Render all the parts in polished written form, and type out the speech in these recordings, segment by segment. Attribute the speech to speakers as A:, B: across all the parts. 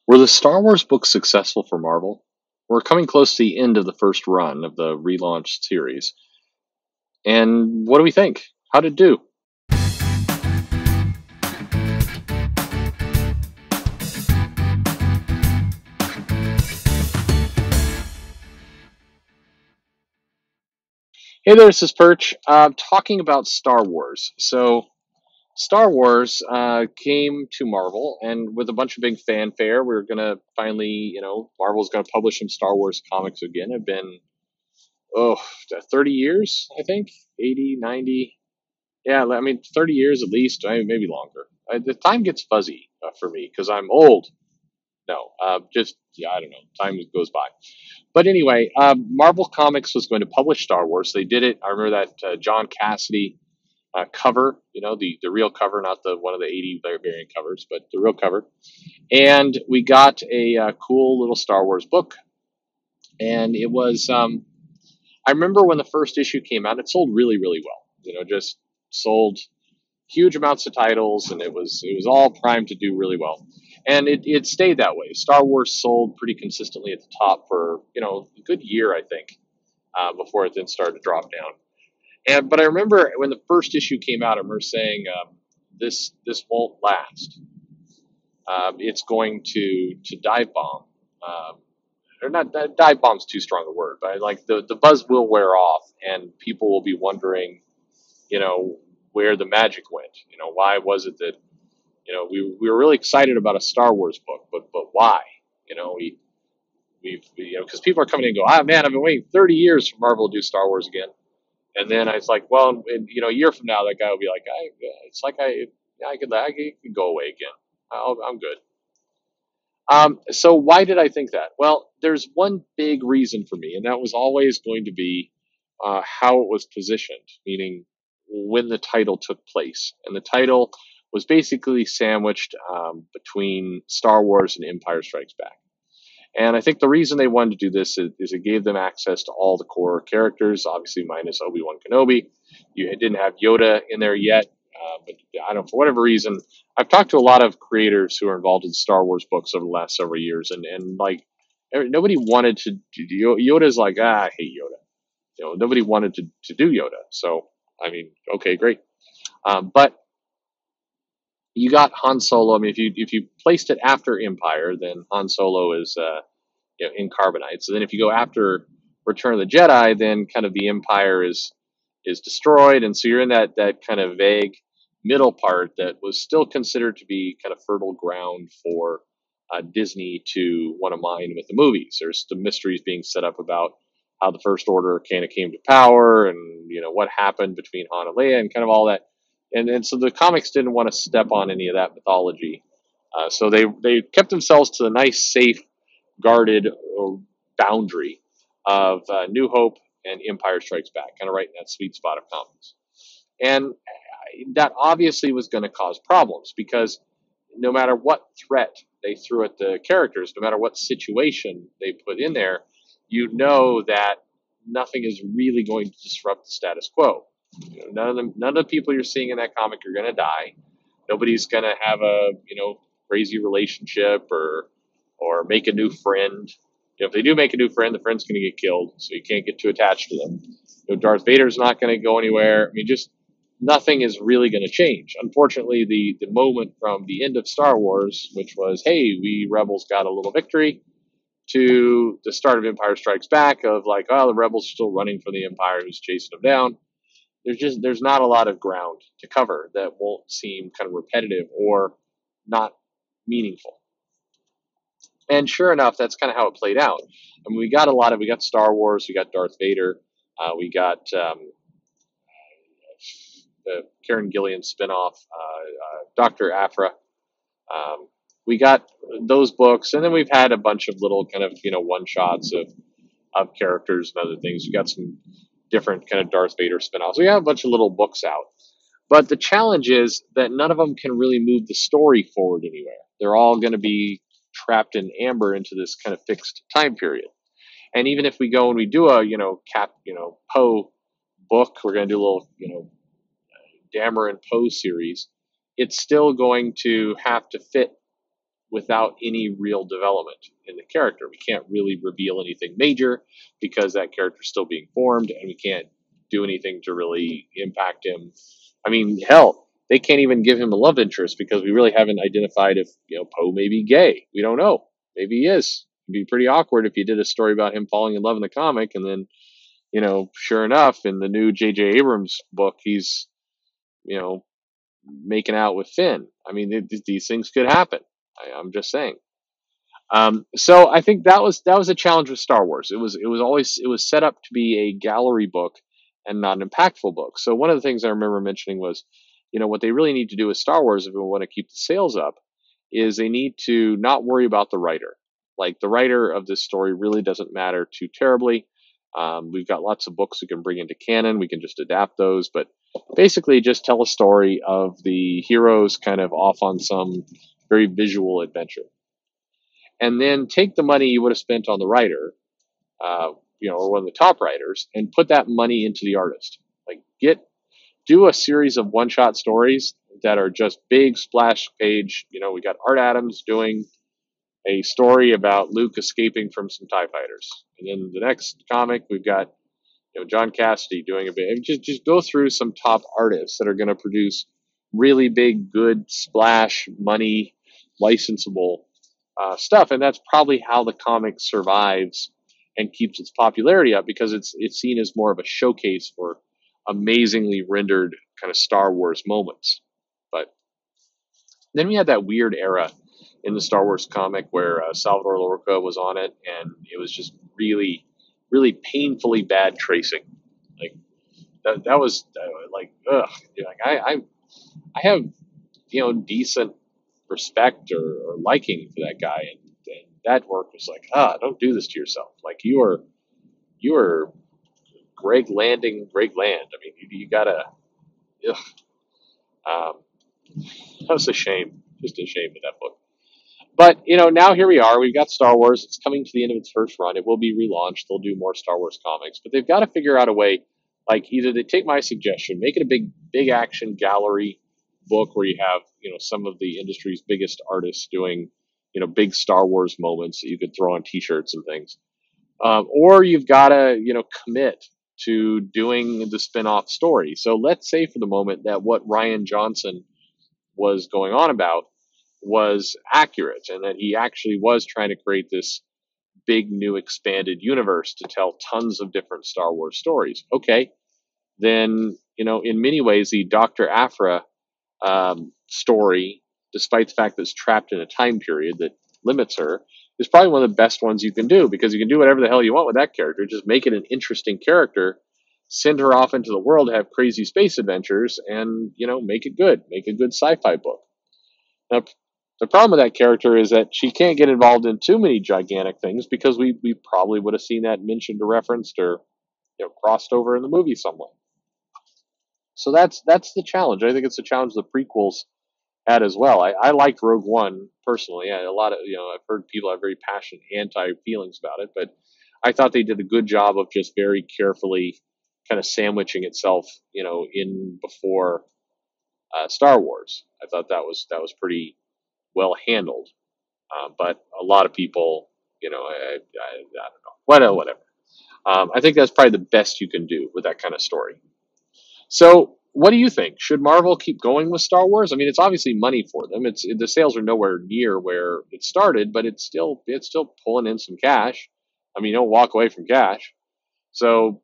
A: Were the Star Wars books successful for Marvel? We're coming close to the end of the first run of the relaunched series. And what do we think? How did it do? Hey there, this is Perch. Talking about Star Wars. So, Star Wars came to Marvel, and with a bunch of big fanfare, we're going to finally, Marvel's going to publish some Star Wars comics again. It's been, oh, 30 years, I think? 80, 90. Yeah, I mean, 30 years at least, maybe longer. The time gets fuzzy for me because I'm old. No, yeah, I don't know. Time goes by. But anyway, Marvel Comics was going to publish Star Wars. They did it. I remember that John Cassidy cover, the real cover, not the one of the 80 variant covers, but the real cover. And we got a cool little Star Wars book. And it was, I remember when the first issue came out, it sold really, really well. Just sold huge amounts of titles, and it was all primed to do really well. And it stayed that way. Star Wars sold pretty consistently at the top for a good year, I think, before it then started to drop down. But I remember when the first issue came out, I remember saying, this won't last. It's going to dive bomb. Or not, dive bomb's too strong a word, but like the buzz will wear off, and people will be wondering, you know, where the magic went. Why was it that we were really excited about a Star Wars book, but why? Because people are coming in and go, man, I've been waiting 30 years for Marvel to do Star Wars again. And then I was like, well, a year from now, that guy will be like, I could go away again. I'm good. So why did I think that? Well, there's one big reason for me, and that was always going to be how it was positioned, meaning when the title took place. And the title was basically sandwiched between Star Wars and Empire Strikes Back. And I think the reason they wanted to do this is it gave them access to all the core characters, obviously minus Obi-Wan Kenobi. You didn't have Yoda in there yet, but I don't, for whatever reason, I've talked to a lot of creators who are involved in Star Wars books over the last several years, and like nobody wanted to. Yoda's like, I hate Yoda. Nobody wanted to do Yoda. So I mean, okay, great, but you got Han Solo. I mean, if you placed it after Empire, then Han Solo is in carbonite. So then, if you go after Return of the Jedi, then kind of the Empire is destroyed, and so you're in that kind of vague middle part that was still considered to be kind of fertile ground for Disney to want to mine with the movies. There's the mysteries being set up about how the First Order kind of came to power, and what happened between Han and Leia, and kind of all that. And so the comics didn't want to step on any of that mythology. So they kept themselves to the nice, safe, guarded boundary of New Hope and Empire Strikes Back, kind of right in that sweet spot of comics. And that obviously was going to cause problems because no matter what threat they threw at the characters, no matter what situation they put in there, that nothing is really going to disrupt the status quo. None of the people you're seeing in that comic are going to die. Nobody's going to have a crazy relationship or make a new friend. If they do make a new friend, the friend's going to get killed, so you can't get too attached to them. Darth Vader's not going to go anywhere. I mean, just nothing is really going to change. Unfortunately, the moment from the end of Star Wars, which was, hey, we rebels got a little victory, to the start of Empire Strikes Back of like, oh, the rebels are still running from the Empire who's chasing them down. There's not a lot of ground to cover that won't seem kind of repetitive or not meaningful. And sure enough, that's kind of how it played out. I mean, we got Star Wars, we got Darth Vader, we got the Karen Gillian spinoff, Dr. Aphra. We got those books, and then we've had a bunch of little kind of one shots of characters and other things. We got some different kind of Darth Vader spinoffs. We have a bunch of little books out. But the challenge is that none of them can really move the story forward anywhere. They're all going to be trapped in amber into this kind of fixed time period. And even if we go and we do a, Poe book, we're going to do a little, Dameron Poe series, it's still going to have to fit without any real development in the character. We can't really reveal anything major because that character's still being formed, and we can't do anything to really impact him. I mean, hell, they can't even give him a love interest because we really haven't identified if Poe may be gay. We don't know. Maybe he is. It'd be pretty awkward if you did a story about him falling in love in the comic, and then sure enough, in the new J.J. Abrams book, he's you know making out with Finn. I mean, these things could happen. I'm just saying. So I think that was a challenge with Star Wars. It was set up to be a gallery book and not an impactful book. So one of the things I remember mentioning was, what they really need to do with Star Wars if we want to keep the sales up, is they need to not worry about the writer. Like, the writer of this story really doesn't matter too terribly. We've got lots of books we can bring into canon. We can just adapt those, but basically just tell a story of the heroes kind of off on some very visual adventure, and then take the money you would have spent on the writer, or one of the top writers, and put that money into the artist. Like, do a series of one-shot stories that are just big splash page. We got Art Adams doing a story about Luke escaping from some TIE fighters, and then the next comic we've got John Cassidy doing a bit. Just go through some top artists that are going to produce really big, good splash money, licensable stuff, and that's probably how the comic survives and keeps its popularity up, because it's seen as more of a showcase for amazingly rendered kind of Star Wars moments. But then we had that weird era in the Star Wars comic where Salvador Lorca was on it, and it was just really, really painfully bad tracing. Like, that was like, ugh. Like, I have decent respect or liking for that guy, and that work was like, don't do this to yourself. Like, you are Greg Land. I mean, you gotta. Ugh. Um, that was a shame, just a shame with that book. But now here we are. We've got Star Wars. It's coming to the end of its first run. It will be relaunched. They'll do more Star Wars comics, but they've got to figure out a way. Like, either they take my suggestion, make it a big action gallery book where you have some of the industry's biggest artists doing big Star Wars moments that you could throw on T-shirts and things, or you've got to commit to doing the spin-off story. So let's say for the moment that what Rian Johnson was going on about was accurate, and that he actually was trying to create this big new expanded universe to tell tons of different Star Wars stories. Okay, then in many ways the Dr. Aphra story, despite the fact that it's trapped in a time period that limits her, is probably one of the best ones you can do, because you can do whatever the hell you want with that character. Just make it an interesting character, send her off into the world to have crazy space adventures, and make it good. Make a good sci-fi book. Now, the problem with that character is that she can't get involved in too many gigantic things, because we probably would have seen that mentioned or referenced or crossed over in the movie somewhere. So that's the challenge. I think it's a challenge the prequels had as well. I liked Rogue One personally. A lot of I've heard people have very passionate anti feelings about it, but I thought they did a good job of just very carefully kind of sandwiching itself in before Star Wars. I thought that was pretty well handled. But a lot of people, I don't know, whatever. I think that's probably the best you can do with that kind of story. So, what do you think? Should Marvel keep going with Star Wars? I mean, it's obviously money for them. The sales are nowhere near where it started, but it's still pulling in some cash. I mean, you don't walk away from cash. So,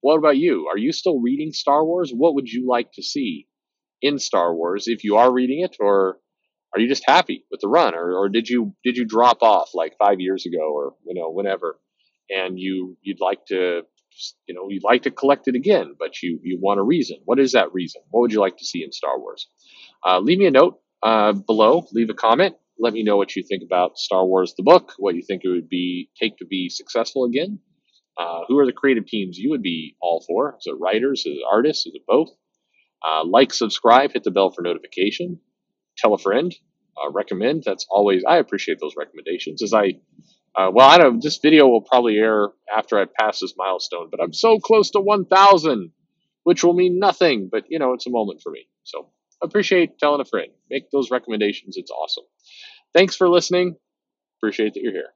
A: what about you? Are you still reading Star Wars? What would you like to see in Star Wars if you are reading it, or are you just happy with the run, or did you drop off like 5 years ago, or whenever, and you'd like to collect it again, but you want a reason? What is that reason? What would you like to see in Star Wars? Leave me a note below. Leave a comment. Let me know what you think about Star Wars the book. What you think it would take to be successful again. Who are the creative teams you would be all for? Is it writers? Is it artists? Is it both? Like, subscribe, hit the bell for notification. Tell a friend. Recommend. That's always, I appreciate those recommendations. I don't. This video will probably air after I pass this milestone, but I'm so close to 1,000, which will mean nothing. But it's a moment for me. So appreciate telling a friend. Make those recommendations. It's awesome. Thanks for listening. Appreciate that you're here.